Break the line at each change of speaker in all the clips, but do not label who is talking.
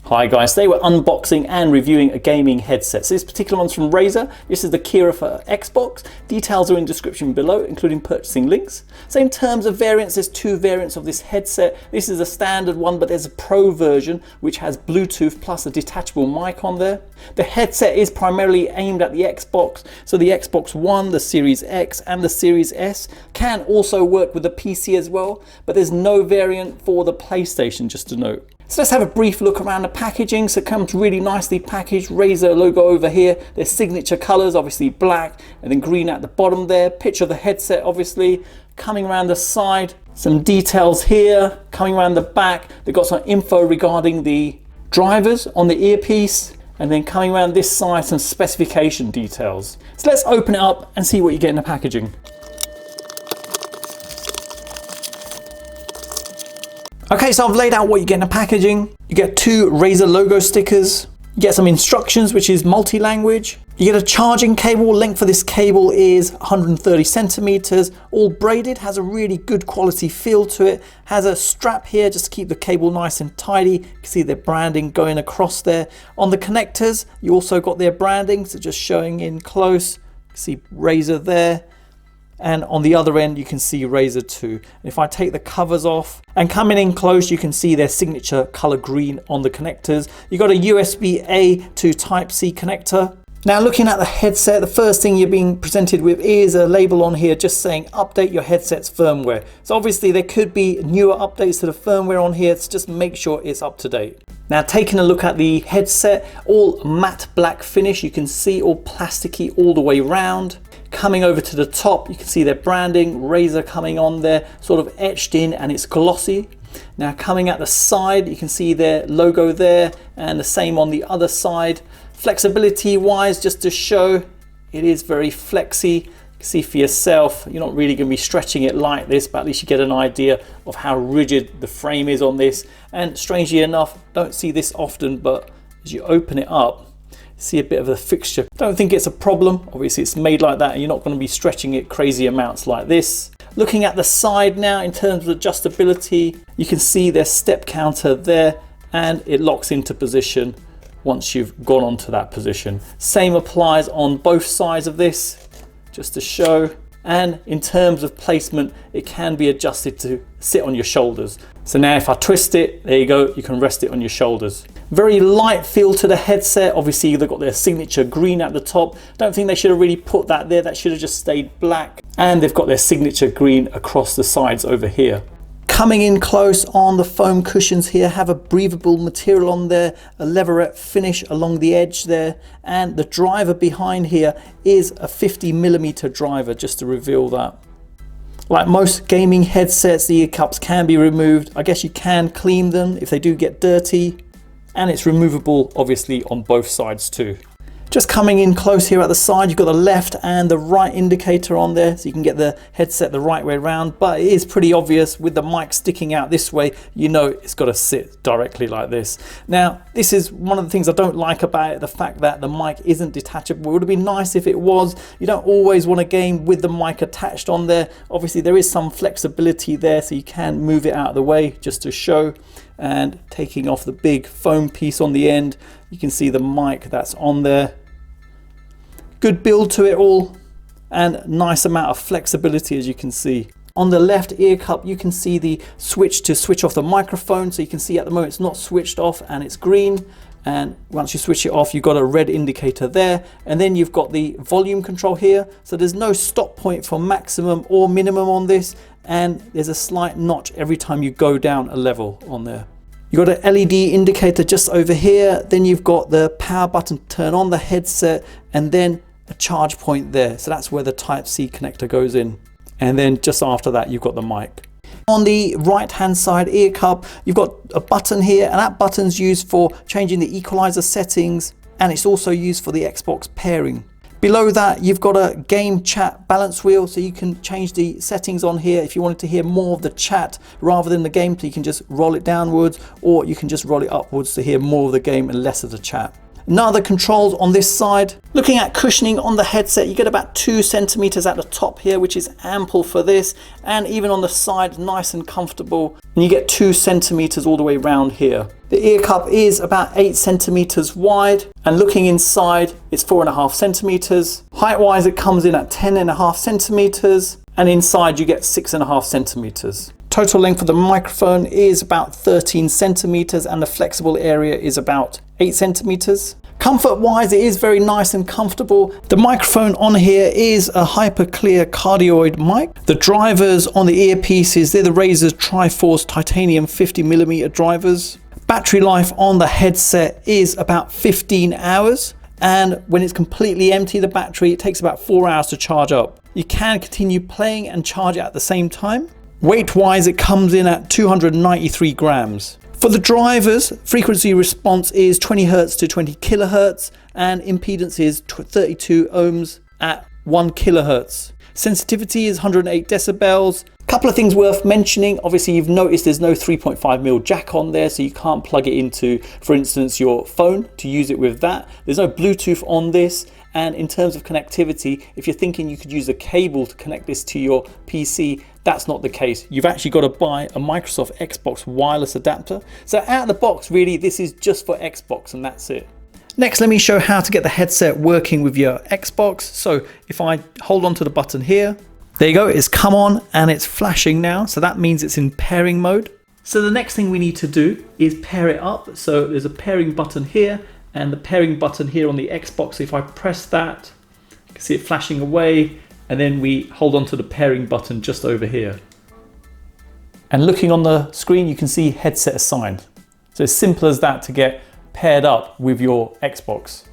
Hi guys, today we're unboxing and reviewing a gaming headset. So this particular one's from Razer. This is the Kaira for Xbox. Details are in the description below, including purchasing links. So in terms of variants, there's two variants of this headset. This is a standard one, but there's a Pro version which has Bluetooth plus a detachable mic on there. The headset is primarily aimed at the Xbox. So the Xbox One, the Series X and the Series S can also work with the PC as well, but there's no variant for the PlayStation, just to note. So let's have a brief look around the packaging. So it comes really nicely packaged, Razer logo over here. Their signature colors, obviously black and then green at the bottom there. Picture of the headset, obviously. Coming around the side, some details here. Coming around the back, they've got some info regarding the drivers on the earpiece. And then coming around this side, some specification details. So let's open it up and see what you get in the packaging. Okay, so I've laid out what you get in the packaging. You get two Razer logo stickers. You get some instructions, which is multi-language. You get a charging cable. Length for this cable is 130 centimeters, all braided, has a really good quality feel to it. Has a strap here just to keep the cable nice and tidy. You can see their branding going across there. On the connectors, you also got their branding, so just showing in close. You can see Razer there. And on the other end, you can see Razer 2. If I take the covers off and coming in close, you can see their signature color green on the connectors. You got a USB-A to Type-C connector. Now looking at the headset, the first thing you're being presented with is a label on here just saying update your headset's firmware. So obviously there could be newer updates to the firmware on here, so just make sure it's up to date. Now taking a look at the headset, all matte black finish, you can see all plasticky all the way around. Coming over to the top, you can see their branding, Razer coming on there, sort of etched in, and it's glossy. Now coming at the side, you can see their logo there, and the same on the other side. Flexibility wise, just to show, it is very flexy. You can see for yourself, you're not really going to be stretching it like this, but at least you get an idea of how rigid the frame is on this. And strangely enough, don't see this often, but as you open it up, see a bit of a fixture. Don't think it's a problem. Obviously it's made like that and you're not going to be stretching it crazy amounts like this. Looking at the side now in terms of adjustability, you can see their step counter there and it locks into position once you've gone onto that position. Same applies on both sides of this, just to show. And in terms of placement, it can be adjusted to sit on your shoulders. So now if I twist it, there you go, you can rest it on your shoulders. Very light feel to the headset. Obviously they've got their signature green at the top. Don't think they should have really put that there. That should have just stayed black. And they've got their signature green across the sides over here. Coming in close on the foam cushions here, have a breathable material on there, a leatherette finish along the edge there, and the driver behind here is a 50mm driver, just to reveal that. Like most gaming headsets, the ear cups can be removed. I guess you can clean them if they do get dirty, and it's removable obviously on both sides too. Just coming in close here at the side, you've got the left and the right indicator on there, so you can get the headset the right way around, but it is pretty obvious with the mic sticking out this way, you know it's got to sit directly like this. Now, this is one of the things I don't like about it, the fact that the mic isn't detachable. It would have been nice if it was. You don't always want a game with the mic attached on there. Obviously, there is some flexibility there, so you can move it out of the way just to show. And taking off the big foam piece on the end, you can see the mic that's on there. Good build to it all and nice amount of flexibility, as you can see. On the left ear cup, you can see the switch to switch off the microphone. So you can see at the moment it's not switched off and it's green. And once you switch it off, you've got a red indicator there. And then you've got the volume control here. So there's no stop point for maximum or minimum on this. And there's a slight notch every time you go down a level on there. You've got an LED indicator just over here. Then you've got the power button to turn on the headset and then a charge point there. So that's where the Type-C connector goes in. And then just after that, you've got the mic. On the right hand side ear cup, you've got a button here, and that button's used for changing the equalizer settings, and it's also used for the Xbox pairing. Below that, you've got a game chat balance wheel, so you can change the settings on here if you wanted to hear more of the chat rather than the game, so you can just roll it downwards, or you can just roll it upwards to hear more of the game and less of the chat. None of the controls on this side. Looking at cushioning on the headset, you get about 2 centimeters at the top here, which is ample for this. And even on the side, nice and comfortable. And you get 2 centimeters all the way around here. The ear cup is about 8 centimeters wide. And looking inside, it's 4.5 centimeters. Height wise, it comes in at 10.5 centimeters. And inside you get 6.5 centimeters. Total length of the microphone is about 13 centimeters and the flexible area is about 8 centimeters. Comfort wise, it is very nice and comfortable. The microphone on here is a hyper clear cardioid mic. The drivers on the earpieces, they're the Razer Triforce titanium 50mm drivers. Battery life on the headset is about 15 hours. And when it's completely empty, the battery, it takes about 4 hours to charge up. You can continue playing and charge it at the same time. Weight wise, it comes in at 293 grams. For the drivers, frequency response is 20 Hz to 20 kilohertz and impedance is 32 ohms at 1 kilohertz. Sensitivity is 108 decibels. Couple of things worth mentioning. Obviously, you've noticed there's no 3.5mm jack on there, so you can't plug it into, for instance, your phone to use it with that. There's no Bluetooth on this. And in terms of connectivity, if you're thinking you could use a cable to connect this to your PC, that's not the case. You've actually got to buy a Microsoft Xbox wireless adapter. So out of the box, really, this is just for Xbox and that's it. Next, let me show how to get the headset working with your Xbox. So if I hold on to the button here, there you go, it's come on and it's flashing now. So that means it's in pairing mode. So the next thing we need to do is pair it up. So there's a pairing button here and the pairing button here on the Xbox. If I press that, you can see it flashing away, and then we hold on to the pairing button just over here. And looking on the screen, you can see headset assigned. So it's simple as that to get paired up with your Xbox.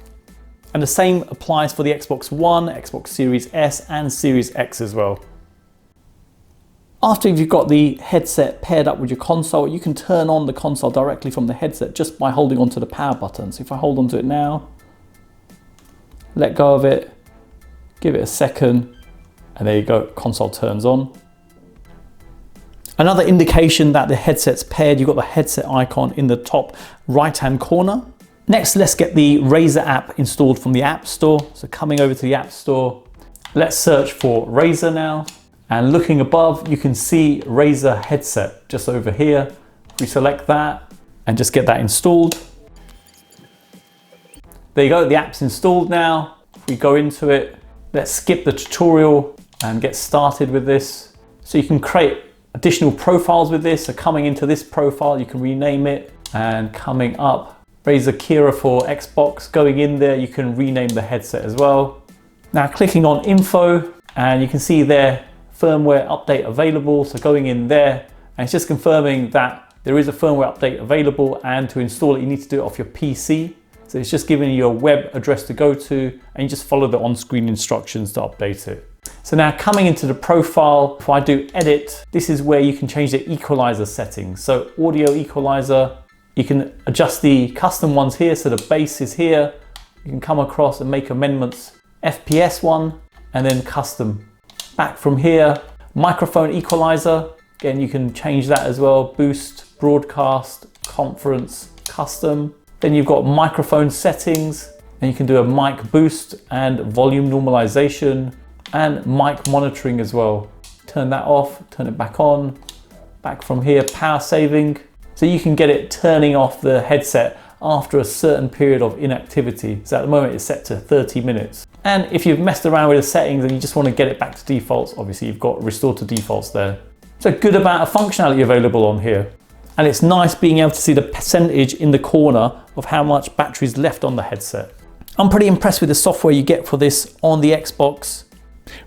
And the same applies for the Xbox One, Xbox Series S and Series X as well. After you've got the headset paired up with your console, you can turn on the console directly from the headset just by holding onto the power button. So if I hold onto it now, let go of it, give it a second, and there you go, console turns on. Another indication that the headset's paired, you've got the headset icon in the top right-hand corner. Next, let's get the Razer app installed from the App Store. So coming over to the App Store, let's search for Razer now. And looking above, you can see Razer headset just over here. We select that and just get that installed. There you go, the app's installed now. We go into it. Let's skip the tutorial and get started with this. So you can create additional profiles with this. So coming into this profile, you can rename it, and coming up, Razer Kaira for Xbox. Going in there, you can rename the headset as well. Now clicking on info, and you can see there, firmware update available. So going in there, and it's just confirming that there is a firmware update available, and to install it, you need to do it off your PC. So it's just giving you a web address to go to, and you just follow the on-screen instructions to update it. So now coming into the profile, if I do edit, this is where you can change the equalizer settings. So audio equalizer, you can adjust the custom ones here. So the bass is here. You can come across and make amendments. FPS one, and then custom. Back from here, microphone equalizer. Again, you can change that as well. Boost, broadcast, conference, custom. Then you've got microphone settings, and you can do a mic boost and volume normalization and mic monitoring as well. Turn that off, turn it back on. Back from here, power saving. So you can get it turning off the headset after a certain period of inactivity. So at the moment it's set to 30 minutes. And if you've messed around with the settings and you just want to get it back to defaults, obviously you've got restore to defaults there. So a good amount of functionality available on here. And it's nice being able to see the percentage in the corner of how much battery is left on the headset. I'm pretty impressed with the software you get for this on the Xbox.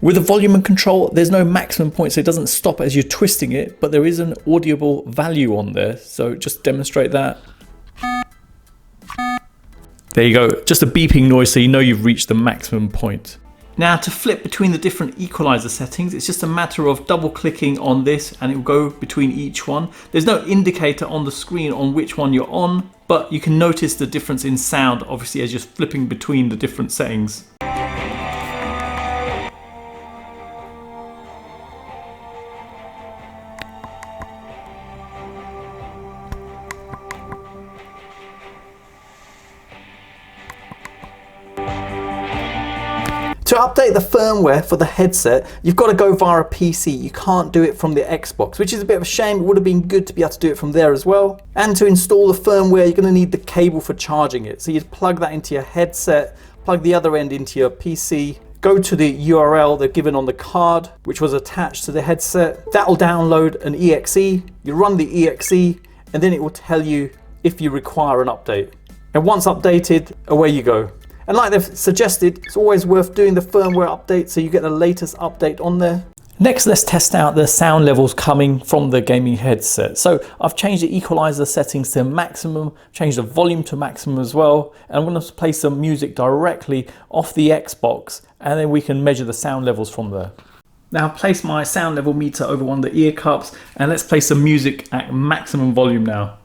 With the volume and control, there's no maximum point, so it doesn't stop as you're twisting it, but there is an audible value on there. So just demonstrate that. There you go, just a beeping noise so you know you've reached the maximum point. Now to flip between the different equalizer settings, it's just a matter of double clicking on this and it will go between each one. There's no indicator on the screen on which one you're on, but you can notice the difference in sound obviously as you're flipping between the different settings. update the firmware for the headset, you've got to go via a PC. You can't do it from the Xbox, which is a bit of a shame. It would have been good to be able to do it from there as well. And to install the firmware, you're going to need the cable for charging it. So you'd plug that into your headset, plug the other end into your PC, go to the URL they've given on the card, which was attached to the headset. That'll download an exe. You run the exe, and then it will tell you if you require an update. And once updated, away you go. And like they've suggested, it's always worth doing the firmware update so you get the latest update on there. Next, let's test out the sound levels coming from the gaming headset. So I've changed the equalizer settings to maximum, changed the volume to maximum as well. And I'm going to play some music directly off the Xbox, and then we can measure the sound levels from there. Now I've placed my sound level meter over one of the ear cups, and let's play some music at maximum volume now.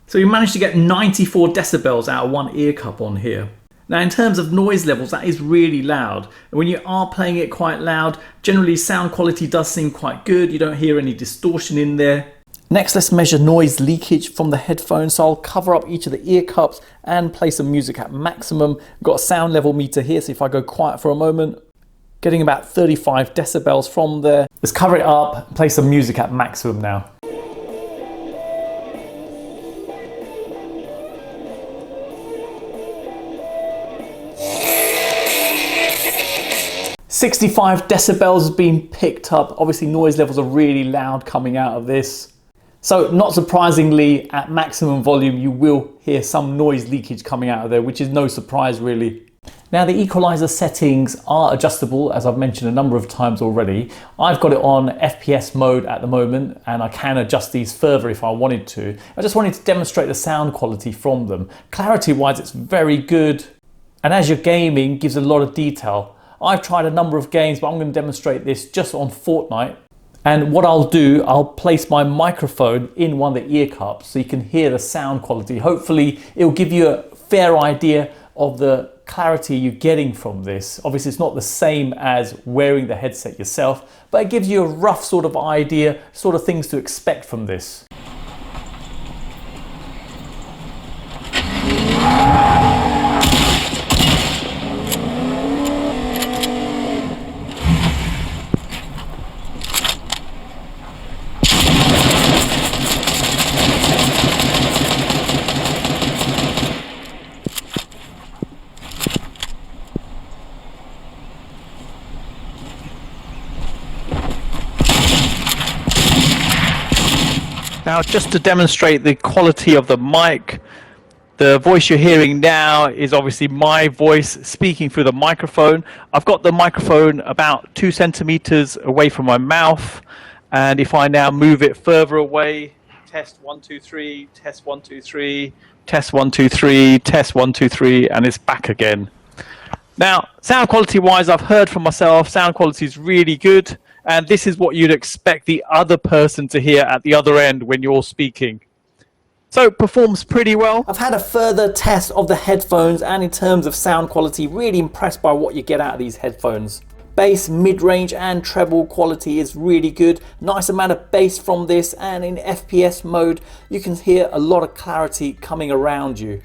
So you managed to get 94 decibels out of one ear cup on here. Now in terms of noise levels, that is really loud. And when you are playing it quite loud, generally sound quality does seem quite good. You don't hear any distortion in there. Next, let's measure noise leakage from the headphones. So I'll cover up each of the ear cups and play some music at maximum. I've got a sound level meter here, so if I go quiet for a moment, getting about 35 decibels from there. Let's cover it up and play some music at maximum now. 65 decibels has been picked up. Obviously noise levels are really loud coming out of this. So not surprisingly, at maximum volume, you will hear some noise leakage coming out of there, which is no surprise really. Now the equalizer settings are adjustable, as I've mentioned a number of times already. I've got it on FPS mode at the moment, and I can adjust these further if I wanted to. I just wanted to demonstrate the sound quality from them. Clarity wise, it's very good. And as you're gaming, gives a lot of detail. I've tried a number of games, but I'm going to demonstrate this just on Fortnite. And what I'll do, I'll place my microphone in one of the ear cups so you can hear the sound quality. Hopefully it'll give you a fair idea of the clarity you're getting from this. Obviously it's not the same as wearing the headset yourself, but it gives you a rough sort of idea, sort of things to expect from this. Now, just to demonstrate the quality of the mic, the voice you're hearing now is obviously my voice speaking through the microphone. I've got the microphone about 2 centimeters away from my mouth, and if I now move it further away, test 1 2 3, test 1 2 3, test 1 2 3, test 1 2 3, and it's back again. Now, sound quality wise, I've heard from myself, sound quality is really good. And this is what you'd expect the other person to hear at the other end when you're speaking. So it performs pretty well. I've had a further test of the headphones, and in terms of sound quality, really impressed by what you get out of these headphones. Bass, mid-range and treble quality is really good. Nice amount of bass from this, and in FPS mode you can hear a lot of clarity coming around you.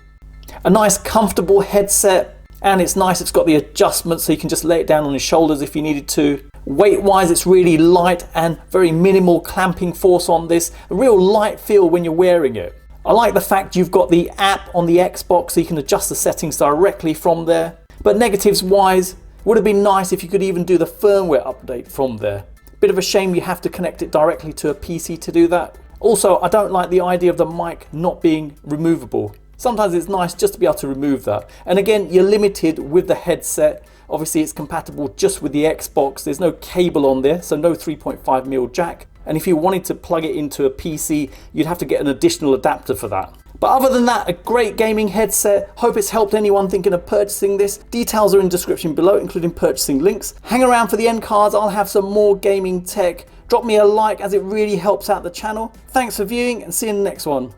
A nice comfortable headset, and it's nice, it's got the adjustment so you can just lay it down on your shoulders if you needed to. Weight wise, it's really light and very minimal clamping force on this. A real light feel when you're wearing it. I like the fact you've got the app on the Xbox so you can adjust the settings directly from there. But negatives wise, would have been nice if you could even do the firmware update from there. Bit of a shame you have to connect it directly to a PC to do that. Also, I don't like the idea of the mic not being removable. Sometimes it's nice just to be able to remove that. And again, you're limited with the headset. Obviously it's compatible just with the Xbox. There's no cable on there, so no 3.5mm jack. And if you wanted to plug it into a PC, you'd have to get an additional adapter for that. But other than that, a great gaming headset. Hope it's helped anyone thinking of purchasing this. Details are in the description below, including purchasing links. Hang around for the end cards. I'll have some more gaming tech. Drop me a like as it really helps out the channel. Thanks for viewing, and see you in the next one.